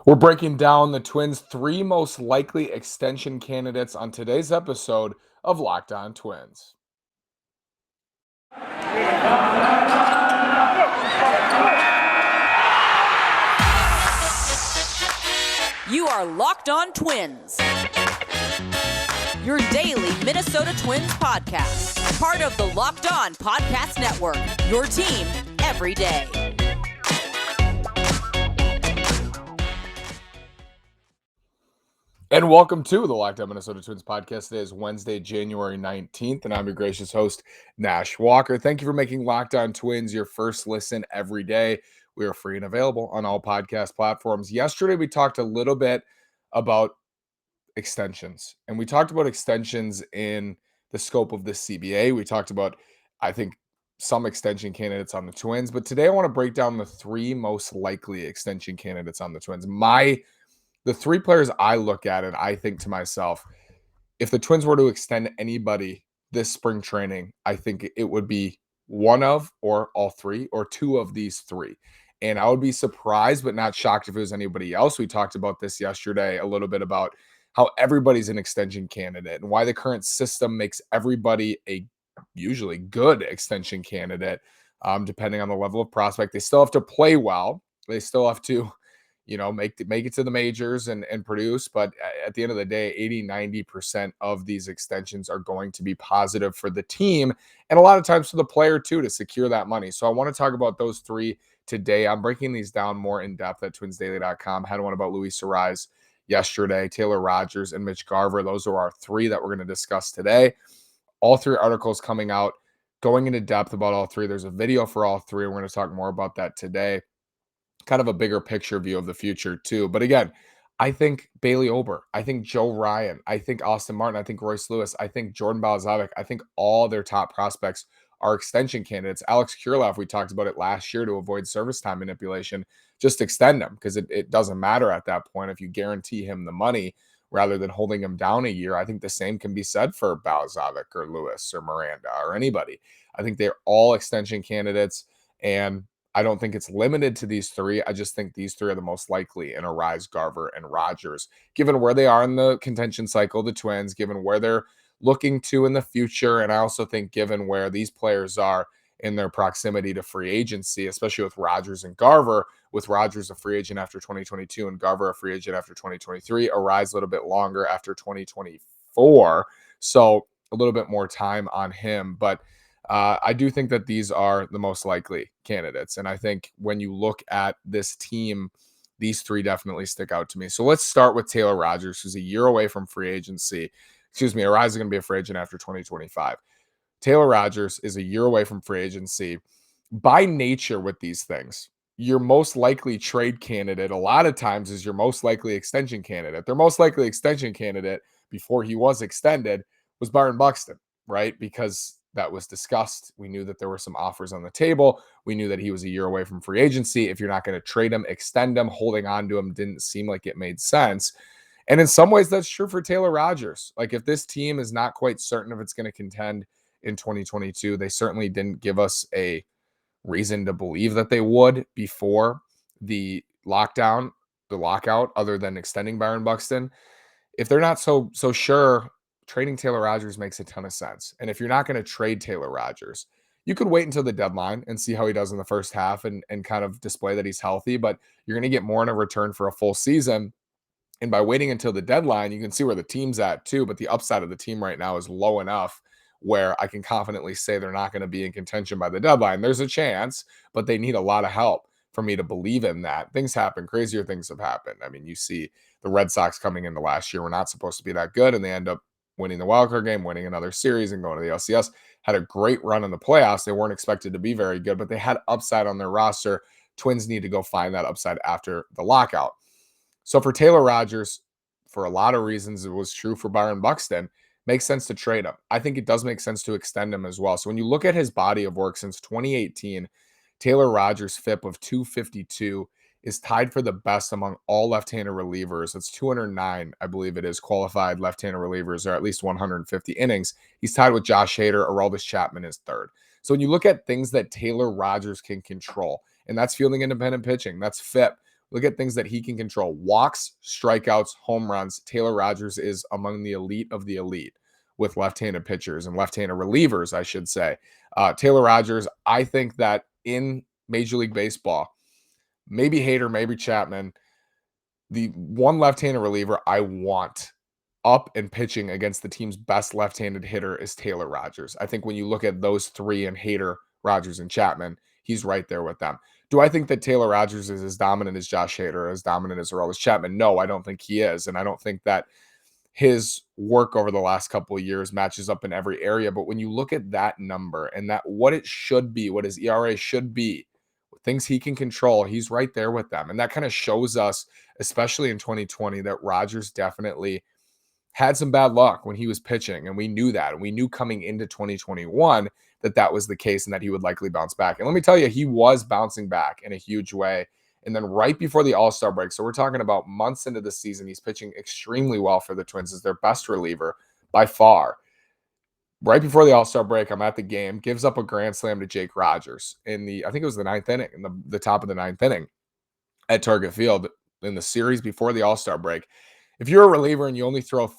We're breaking down the Twins' three most likely extension candidates on today's episode of Locked On Twins. You are Locked On Twins, your daily Minnesota Twins podcast, part of the Locked On Podcast Network, your team every day. And welcome to the Locked On Minnesota Twins podcast. Today is Wednesday, January 19th, and I'm your gracious host, Nash Walker. Thank you for making Locked On Twins your first listen every day. We are free and available on all podcast platforms. Yesterday, we talked a little bit about extensions, and we talked about extensions in the scope of the CBA. We talked about, I think, some extension candidates on the Twins, but today I want to break down the three most likely extension candidates on the Twins. The three players I look at and I think to myself, if the Twins were to extend anybody this spring training, I think it would be one of, or all three, or two of these three. And I would be surprised, but not shocked if it was anybody else. We talked about this yesterday a little bit about how everybody's an extension candidate and why the current system makes everybody a usually good extension candidate, depending on the level of prospect. They still have to play well. They still have to make it to the majors and produce. But at the end of the day, 80-90% of these extensions are going to be positive for the team and a lot of times for the player too, to secure that money. So I want to talk about those three today. I'm breaking these down more in depth at twinsdaily.com. Had one about Luis Arraez yesterday, Taylor Rogers, and Mitch Garver. Those are our three that we're going to discuss today. All three articles coming out, going into depth about all three. There's a video for all three. We're going to talk more about that today. Kind of a bigger picture view of the future too. But again, I think Bailey Ober, I think Joe Ryan, I think Austin Martin, I think Royce Lewis, I think Jordan Balazovic, I think all their top prospects are extension candidates. Alex Kirilloff, we talked about it last year to avoid service time manipulation. Just extend him because it doesn't matter at that point if you guarantee him the money rather than holding him down a year. I think the same can be said for Balazovic or Lewis or Miranda or anybody. I think they're all extension candidates, and I don't think it's limited to these three. I just think these three are the most likely in Arraez, Garver, and Rogers, given where they are in the contention cycle, the Twins, given where they're looking to in the future. And I also think given where these players are in their proximity to free agency, especially with Rogers and Garver, with Rogers a free agent after 2022 and Garver a free agent after 2023, Arraez a little bit longer after 2024. So a little bit more time on him. But I do think that these are the most likely candidates. And I think when you look at this team, these three definitely stick out to me. So let's start with Taylor Rogers, who's a year away from free agency. Arraez is going to be a free agent after 2025. Taylor Rogers is a year away from free agency. By nature with these things, your most likely trade candidate a lot of times is your most likely extension candidate. Their most likely extension candidate before he was extended was Byron Buxton, right? Because that was discussed. We knew that there were some offers on the table. We knew that he was a year away from free agency. If you're not going to trade him, extend him, holding on to him didn't seem like it made sense. And in some ways, that's true for Taylor Rogers. Like if this team is not quite certain if it's going to contend in 2022, they certainly didn't give us a reason to believe that they would before the lockout, other than extending Byron Buxton. If they're not so sure, trading Taylor Rogers makes a ton of sense. And if you're not going to trade Taylor Rogers, you could wait until the deadline and see how he does in the first half and kind of display that he's healthy, but you're going to get more in a return for a full season. And by waiting until the deadline, you can see where the team's at too. But the upside of the team right now is low enough where I can confidently say they're not going to be in contention by the deadline. There's a chance, but they need a lot of help for me to believe in that. Things happen. Crazier things have happened. I mean, you see the Red Sox coming into last year were not supposed to be that good, and they end up winning the wildcard game, winning another series, and going to the LCS. Had a great run in the playoffs. They weren't expected to be very good, but they had upside on their roster. Twins need to go find that upside after the lockout. So for Taylor Rogers, for a lot of reasons, it was true for Byron Buxton, makes sense to trade him. I think it does make sense to extend him as well. So when you look at his body of work since 2018, Taylor Rogers' FIP of 252 is tied for the best among all left-handed relievers. It's 209, I believe it is, qualified left-handed relievers, or at least 150 innings. He's tied with Josh Hader. Aroldis Chapman is third. So when you look at things that Taylor Rogers can control, and that's fielding independent pitching, that's FIP, look at things that he can control. Walks, strikeouts, home runs. Taylor Rogers is among the elite of the elite with left-handed pitchers and left-handed relievers, I should say. Taylor Rogers, I think that in Major League Baseball, maybe Hader, maybe Chapman, the one left-handed reliever I want up and pitching against the team's best left-handed hitter is Taylor Rogers. I think when you look at those three and Hader, Rogers, and Chapman, he's right there with them. Do I think that Taylor Rogers is as dominant as Josh Hader, as dominant as Aroldis Chapman? No, I don't think he is. And I don't think that his work over the last couple of years matches up in every area. But when you look at that number and that what it should be, what his ERA should be, things he can control, he's right there with them. And that kind of shows us, especially in 2020, that Rogers definitely had some bad luck when he was pitching. And we knew that. And we knew coming into 2021 that that was the case and that he would likely bounce back. And let me tell you, he was bouncing back in a huge way. And then right before the All-Star break, so we're talking about months into the season, he's pitching extremely well for the Twins as their best reliever by far. Right before the All-Star break, I'm at the game, gives up a grand slam to Jake Rogers in I think it was the ninth inning, in the top of the ninth inning at Target Field in the series before the All-Star break. If you're a reliever and you only throw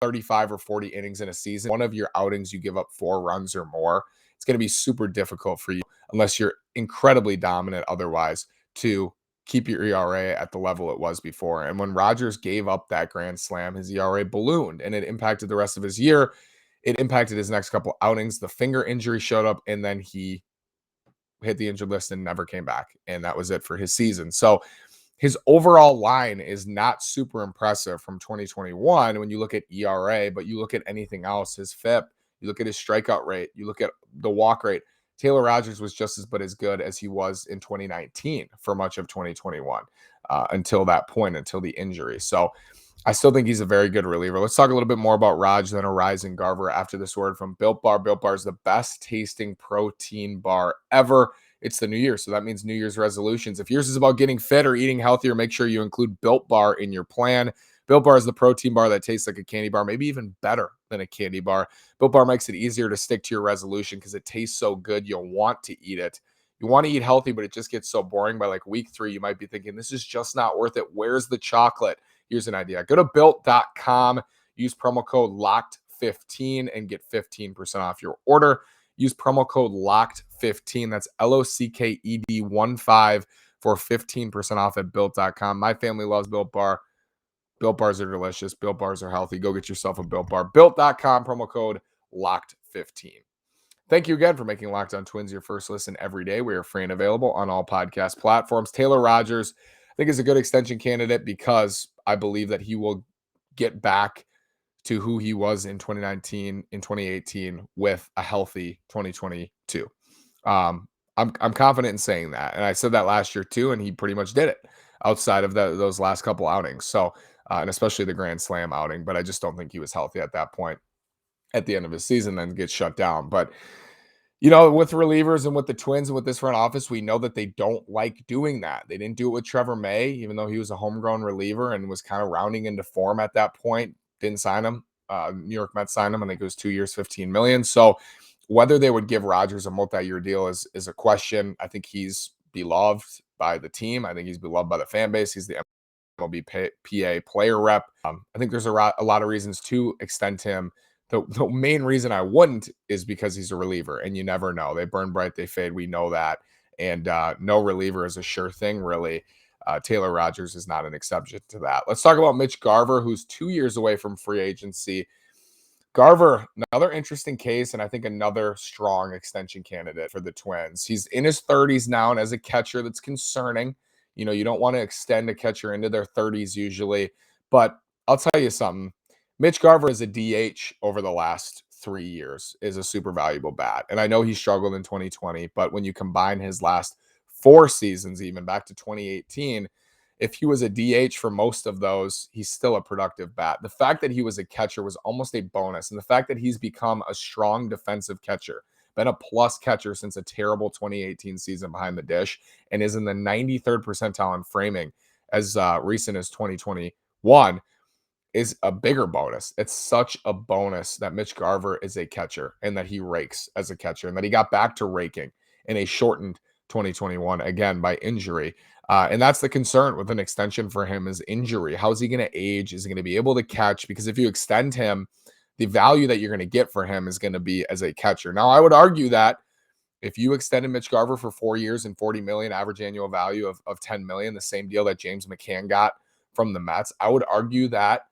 35 or 40 innings in a season, one of your outings you give up 4 runs or more, it's going to be super difficult for you unless you're incredibly dominant otherwise to keep your ERA at the level it was before. And when Rogers gave up that grand slam, his ERA ballooned and it impacted the rest of his year. It impacted his next couple outings. The finger injury showed up and then he hit the injured list and never came back. And that was it for his season. So his overall line is not super impressive from 2021 when you look at ERA, but you look at anything else, his FIP, you look at his strikeout rate, you look at the walk rate. Taylor Rogers was just as good as he was in 2019 for much of 2021 until that point, until the injury. So I still think he's a very good reliever. Let's talk a little bit more about Raj, then Arising Garver after this word from Built Bar. Built Bar is the best tasting protein bar ever. It's the new year, so that means New Year's resolutions. If yours is about getting fit or eating healthier, make sure you include Built Bar in your plan. Built Bar is the protein bar that tastes like a candy bar, maybe even better than a candy bar. Built Bar makes it easier to stick to your resolution because it tastes so good, you'll want to eat it. You want to eat healthy, but it just gets so boring. By like week 3, you might be thinking, this is just not worth it. Where's the chocolate? Here's an idea. Go to Built.com, use promo code LOCKED15 and get 15% off your order. Use promo code LOCKED15. That's LOCKED15 for 15% off at Built.com. My family loves Built Bar. Built Bars are delicious. Built Bars are healthy. Go get yourself a Built Bar. Built.com, promo code LOCKED15. Thank you again for making Locked On Twins your first listen every day. We are free and available on all podcast platforms. Taylor Rogers, I think, is a good extension candidate because I believe that he will get back to who he was in 2019, in 2018 with a healthy 2022. I'm confident in saying that. And I said that last year too, and he pretty much did it outside of those last couple outings. So, and especially the Grand Slam outing, but I just don't think he was healthy at that point at the end of his season, then gets shut down. But, you know, with relievers and with the Twins and with this front office, we know that they don't like doing that. They didn't do it with Trevor May, even though he was a homegrown reliever and was kind of rounding into form at that point. Didn't sign him. New York Mets signed him. I think it was 2 years, $15 million. So whether they would give Rogers a multi-year deal is a question. I think he's beloved by the team. I think he's beloved by the fan base. He's the MLB PA player rep. I think there's a lot of reasons to extend him. The main reason I wouldn't is because he's a reliever, and you never know. They burn bright, they fade. We know that. And no reliever is a sure thing, really. Taylor Rogers is not an exception to that. Let's talk about Mitch Garver, who's 2 years away from free agency. Garver, another interesting case, and I think another strong extension candidate for the Twins. He's in his 30s now, and as a catcher, that's concerning. You know, you don't want to extend a catcher into their 30s usually. But I'll tell you something. Mitch Garver as a DH over the last 3 years is a super valuable bat. And I know he struggled in 2020, but when you combine his last 4 seasons, even back to 2018, if he was a DH for most of those, he's still a productive bat. The fact that he was a catcher was almost a bonus. And the fact that he's become a strong defensive catcher, been a plus catcher since a terrible 2018 season behind the dish, and is in the 93rd percentile in framing as recent as 2021, is a bigger bonus. It's such a bonus that Mitch Garver is a catcher and that he rakes as a catcher and that he got back to raking in a shortened 2021, again, by injury. And that's the concern with an extension for him is injury. How is he going to age? Is he going to be able to catch? Because if you extend him, the value that you're going to get for him is going to be as a catcher. Now, I would argue that if you extended Mitch Garver for 4 years and 40 million average annual value of 10 million, the same deal that James McCann got from the Mets, I would argue that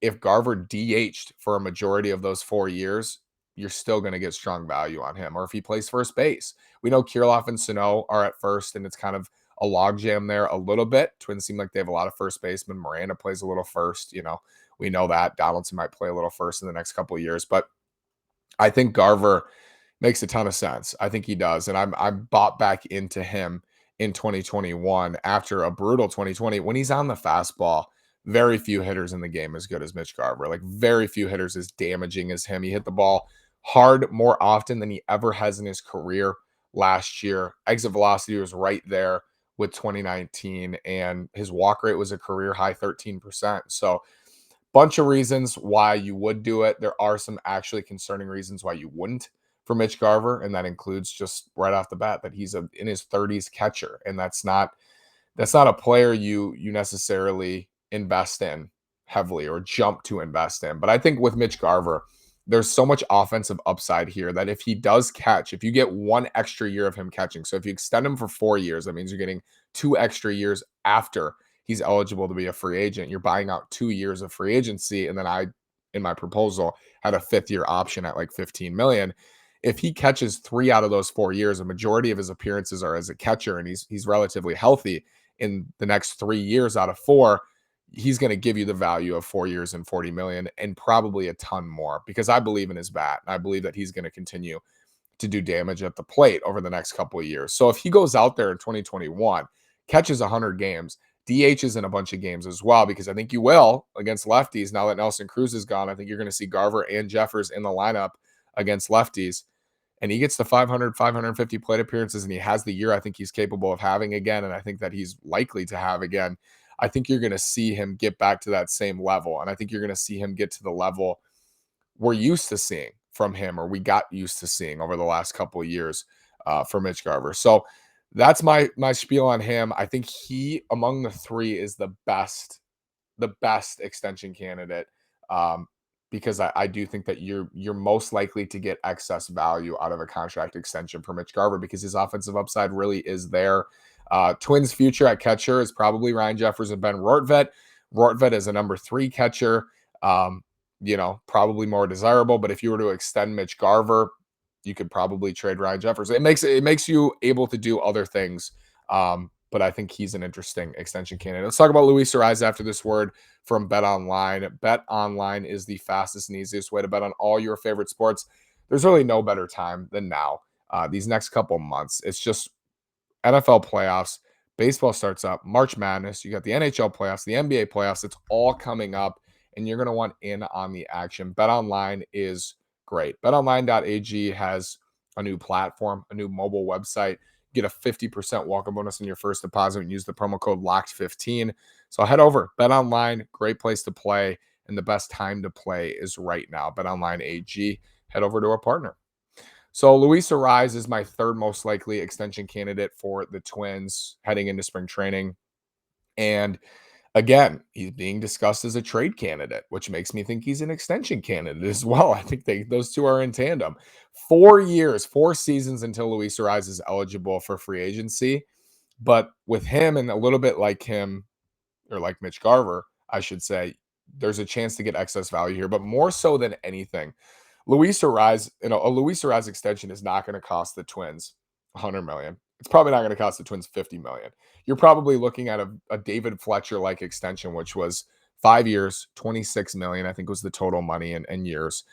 if Garver DH'd for a majority of those 4 years, you're still going to get strong value on him. Or if he plays first base, we know Kirilloff and Sano are at first, and it's kind of a logjam there a little bit. Twins seem like they have a lot of first basemen. Miranda plays a little first. We know that Donaldson might play a little first in the next couple of years, but I think Garver makes a ton of sense. I think he does, and I'm bought back into him in 2021 after a brutal 2020 when he's on the fastball. Very few hitters in the game as good as Mitch Garver. Like very few hitters as damaging as him. He hit the ball hard more often than he ever has in his career last year. Exit velocity was right there with 2019, and his walk rate was a career high 13%. So bunch of reasons why you would do it. There are some actually concerning reasons why you wouldn't for Mitch Garver, and that includes just right off the bat that he's in his 30s catcher, and that's not a player you necessarily invest in heavily or jump to invest in. But I think with Mitch Garver, there's so much offensive upside here that if he does catch, if you get 1 extra year of him catching, so if you extend him for 4 years, that means you're getting 2 extra years after he's eligible to be a free agent. You're buying out 2 years of free agency. And then I, in my proposal, had a 5th year option at like 15 million. If he catches 3 out of those 4 years, a majority of his appearances are as a catcher, and he's relatively healthy in the next 3 years out of 4, he's going to give you the value of 4 years and 40 million and probably a ton more, because I believe in his bat. And I believe that he's going to continue to do damage at the plate over the next couple of years. So if he goes out there in 2021, catches 100 games, DHs in a bunch of games as well, because I think you will against lefties. Now that Nelson Cruz is gone, I think you're going to see Garver and Jeffers in the lineup against lefties. And he gets to 500, 550 plate appearances, and he has the year I think he's capable of having again, and I think that he's likely to have again. I think you're going to see him get back to that same level, and I think you're going to see him get to the level we're used to seeing from him, or we got used to seeing over the last couple of years for Mitch Garver. So that's my spiel on him. I think he, among the 3, is the best extension candidate, because I do think that you're most likely to get excess value out of a contract extension for Mitch Garver because his offensive upside really is there. Twins' future at catcher is probably Ryan Jeffers and Ben Rortvedt. Rortvedt is a number 3 catcher, probably more desirable. But if you were to extend Mitch Garver, you could probably trade Ryan Jeffers. It makes you able to do other things. But I think he's an interesting extension candidate. Let's talk about Luis Arraez after this word from BetOnline. BetOnline is the fastest and easiest way to bet on all your favorite sports. There's really no better time than now. These next couple months, it's just NFL playoffs. Baseball starts up, March Madness. You got the NHL playoffs, the NBA playoffs. It's all coming up, and you're going to want in on the action. BetOnline is great. BetOnline.ag has a new platform, a new mobile website. Get a 50% welcome bonus on your first deposit and use the promo code LOCKED15. So head over. BetOnline, great place to play, and the best time to play is right now. BetOnline AG. Head over to our partner. So Luis Arraez is my 3rd most likely extension candidate for the Twins heading into spring training. And again, he's being discussed as a trade candidate, which makes me think he's an extension candidate as well. I think those 2 are in tandem. 4 years, 4 seasons until Luis Arraez is eligible for free agency. But with him and a little bit like him, or like Mitch Garver, I should say, there's a chance to get excess value here. But more so than anything, Luis Arraez, a Luis Arraez extension is not going to cost the Twins $100 million. It's probably not going to cost the Twins $50 million. You're probably looking at a David Fletcher-like extension, which was 5 years, $26 million, I think was the total money in years.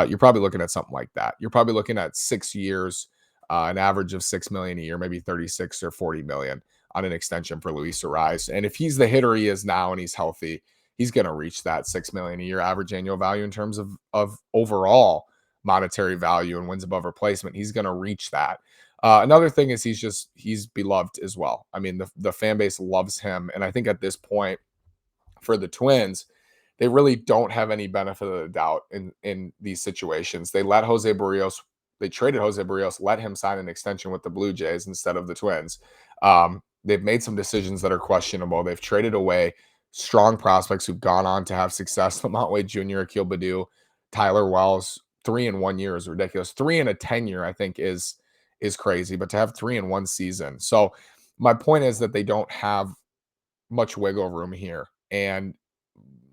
You're probably looking at something like that. You're probably looking at 6 years, an average of $6 million a year, maybe 36 or 40 million on an extension for Luis Arraez. And if he's the hitter he is now and he's healthy, he's going to reach that $6 million a year average annual value in terms of overall monetary value and wins above replacement. He's going to reach that. Another thing is he's beloved as well. I mean, the fan base loves him. And I think at this point for the Twins, they really don't have any benefit of the doubt in these situations. They traded Jose Barrios, let him sign an extension with the Blue Jays instead of the Twins. they've made some decisions that are questionable. They've traded away strong prospects who've gone on to have success. Lamont Wade Jr., Akil Baddoo, Tyler Wells. 3 in 1 year is ridiculous. 3 in a 10 year, I think, is crazy. But to have 3 in 1 season, so my point is that they don't have much wiggle room here, and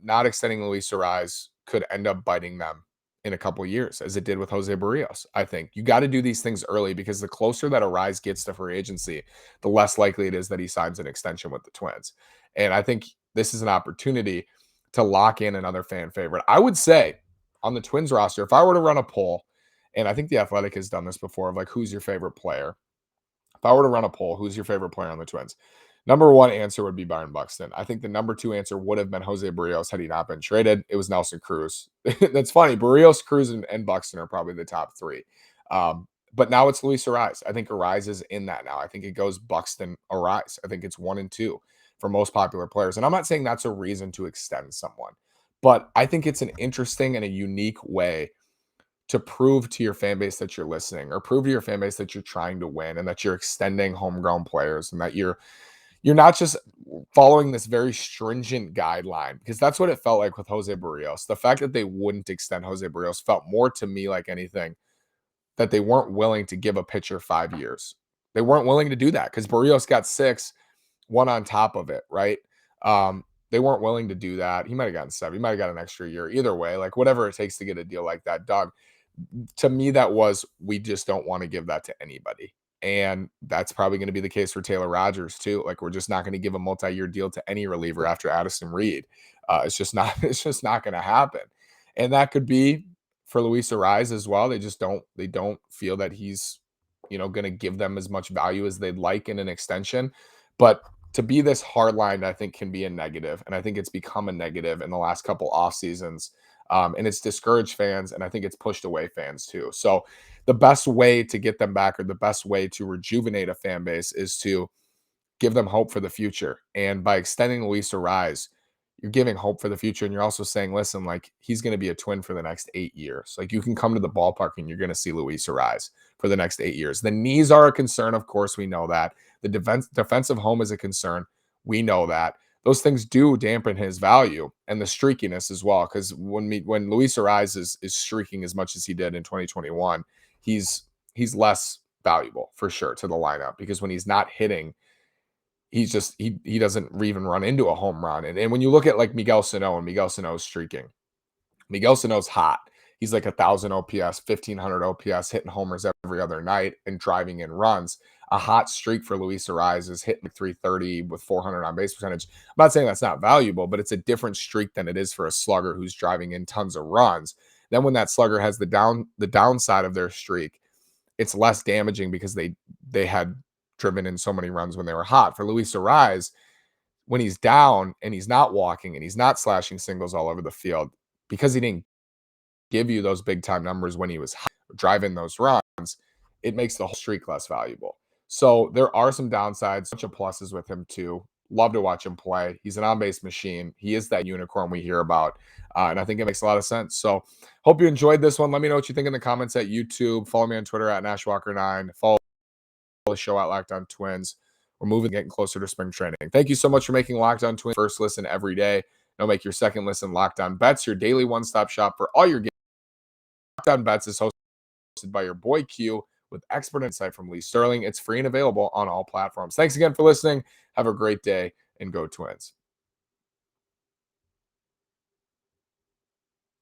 not extending Luis Arraez could end up biting them in a couple years, as it did with Jose Barrios. I think you got to do these things early, because the closer that Arraez gets to free agency, the less likely it is that he signs an extension with the Twins. And I think this is an opportunity to lock in another fan favorite. I would say on the Twins roster, if I were to run a poll, and I think the Athletic has done this before, of like, who's your favorite player? If I were to run a poll, who's your favorite player on the Twins? Number one answer would be Byron Buxton. I think the number two answer would have been Jose Barrios had he not been traded. It was Nelson Cruz. That's funny. Barrios, Cruz, and Buxton are probably the top three. But now it's Luis Arraez. I think Arraez is in that now. I think it goes Buxton, Arraez. I think it's 1 and 2 for most popular players. And I'm not saying that's a reason to extend someone, but I think it's an interesting and a unique way to prove to your fan base that you're listening, or prove to your fan base that you're trying to win, and that you're extending homegrown players, and that you're not just following this very stringent guideline, because that's what it felt like with Jose Barrios. The fact that they wouldn't extend Jose Barrios felt more to me like anything that they weren't willing to give a pitcher 5 years. They weren't willing to do that, because Barrios got 6, 1 on top of it, right? They weren't willing to do that. He might have gotten 7. He might have got an extra year. Either way, like, whatever it takes to get a deal like that, Doug. To me, that was, we just don't want to give that to anybody. And that's probably going to be the case for Taylor Rogers too. Like, we're just not going to give a multi-year deal to any reliever after Addison Reed. It's just not going to happen. And that could be for Luis Arraez as well. They don't feel that he's, going to give them as much value as they'd like in an extension. But to be this hardline, I think, can be a negative. And I think it's become a negative in the last couple off seasons. And it's discouraged fans, and I think it's pushed away fans too. So the best way to get them back, or the best way to rejuvenate a fan base, is to give them hope for the future. And by extending Luis Arraez, you're giving hope for the future. And you're also saying, listen, like, he's going to be a Twin for the next 8 years. Like, you can come to the ballpark and you're going to see Luis Arraez for the next 8 years. The knees are a concern. Of course, we know that. The defensive home is a concern. We know that. Those things do dampen his value, and the streakiness as well. Because when Luis Arraez is streaking as much as he did in 2021, he's less valuable for sure to the lineup, because when he's not hitting, he's just he doesn't even run into a home run. And when you look at like Miguel Sano, and Miguel Sano's streaking, Miguel Sano's hot. He's like 1,000 OPS, 1,500 OPS, hitting homers every other night and driving in runs. A hot streak for Luis Arraez is hitting 330 with 400 on base percentage. I'm not saying that's not valuable, but it's a different streak than it is for a slugger who's driving in tons of runs. Then when that slugger has the downside of their streak, it's less damaging, because they had driven in so many runs when they were hot. For Luis Arraez, when he's down and he's not walking and he's not slashing singles all over the field, because he didn't give you those big time numbers when he was driving those runs, it makes the whole streak less valuable. So there are some downsides, bunch of pluses with him too. Love to watch him play. He's an on-base machine. He is that unicorn we hear about. And I think it makes a lot of sense. So hope you enjoyed this one. Let me know what you think in the comments at YouTube. Follow me on Twitter at NashWalker9. Follow the show at Locked On Twins. We're getting closer to spring training. Thank you so much for making Locked On Twins first listen every day. Now make your second listen Locked On Bets, your daily one-stop shop for all your games. Locked On Bets is hosted by your boy Q, with expert insight from Lee Sterling. It's free and available on all platforms. Thanks again for listening. Have a great day, and go Twins.